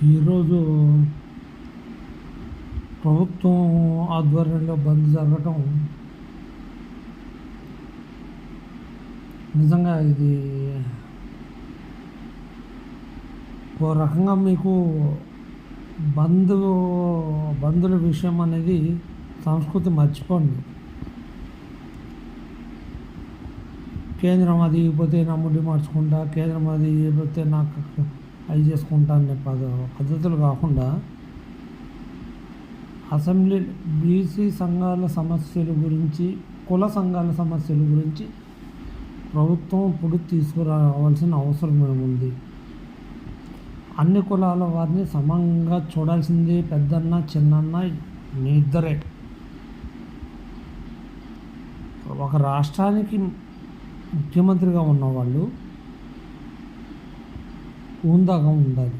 ఈరోజు ప్రభుత్వం ఆధ్వర్యంలో బంద్ జరగటం నిజంగా ఇది ఓ రకంగా మీకు బంధు బంధుల విషయం అనేది సంస్కృతి మర్చిపోండి. కేంద్రం అది ఇవ్వకపోతే నా ముడ్డి మార్చుకుంటా, కేంద్రం అది ఇవ్వకపోతే నాకు అవి చేసుకుంటా అనే పద్ధతులు కాకుండా అసెంబ్లీ బీసీ సంఘాల సమస్యల గురించి, కుల సంఘాల సమస్యల గురించి ప్రభుత్వం ఇప్పుడు తీసుకురావాల్సిన అవసరం ఉంది. అన్ని కులాల వారిని సమంగా చూడాల్సింది పెద్దన్న చిన్నన్న మీ ఇద్దరే. ఒక రాష్ట్రానికి ముఖ్యమంత్రిగా ఉన్నవాళ్ళు హుందాగా ఉండాలి.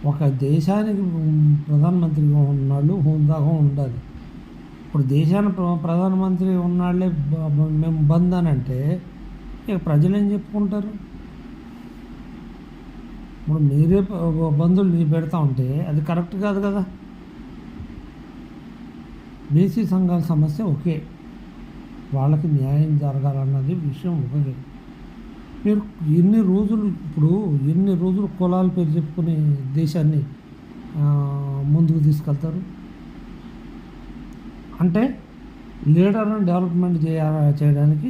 ఒక దేశానికి ప్రధానమంత్రిగా ఉన్నవాళ్ళు హుందాగా ఉండాలి. ఇప్పుడు దేశానికి ప్రధానమంత్రి ఉన్నాళ్ళే మేము బంద్ అని అంటే ఇక ప్రజలు ఏం చెప్పుకుంటారు? ఇప్పుడు మీరే బంధువులు పెడతా ఉంటే అది కరెక్ట్ కాదు కదా. బీసీ సంఘాల సమస్య ఒకే, వాళ్ళకి న్యాయం జరగాలన్నది విషయం ఒకటే. మీరు ఎన్ని రోజులు కులాల పేరు చెప్పుకుని దేశాన్ని ముందుకు తీసుకెళ్తారు? అంటే లీడర్ని డెవలప్మెంట్ చేయడానికి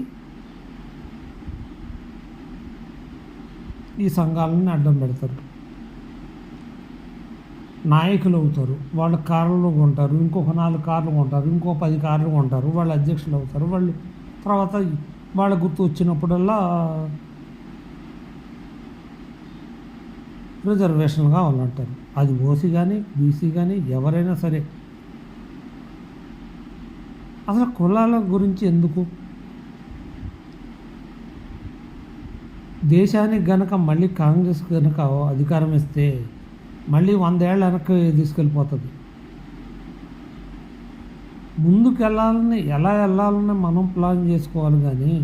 ఈ సంఘాలని అడ్డం పెడతారు. నాయకులు అవుతారు, వాళ్ళ కార్లు కొంటారు, ఇంకొక 4 కార్లు కొంటారు, ఇంకో 10 కార్లు కొంటారు, వాళ్ళు అధ్యక్షులు అవుతారు. వాళ్ళు తర్వాత వాళ్ళ గుర్తు వచ్చినప్పుడల్లా రిజర్వేషన్ కావాలంటారు. అది ఓసీ కానీ బీసీ కానీ ఎవరైనా సరే. అసలు కులాల గురించి ఎందుకు? దేశానికి గనక మళ్ళీ కాంగ్రెస్ కనుక అధికారం ఇస్తే మళ్ళీ 100 ఏళ్ళ వెనక్కి తీసుకెళ్ళిపోతుంది. ముందుకు ఎలా వెళ్ళాలని మనం ప్లాన్ చేసుకోవాలి. కానీ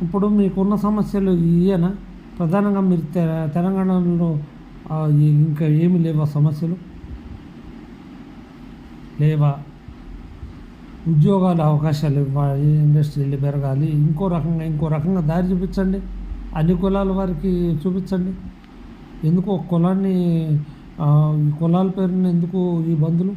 ఇప్పుడు మీకున్న సమస్యలు ఇయేనా? ప్రధానంగా మీరు తెలంగాణలో ఇంకా ఏమి లేవా సమస్యలు? లేవా? ఉద్యోగాల అవకాశాలు ఇవ్వాలి, ఇండస్ట్రీలు పెరగాలి, ఇంకో రకంగా దారి చూపించండి. అన్ని కులాల వారికి చూపించండి. ఎందుకు ఒక కులాన్ని, ఈ కులాల పేరున ఎందుకు ఈ బంధులు?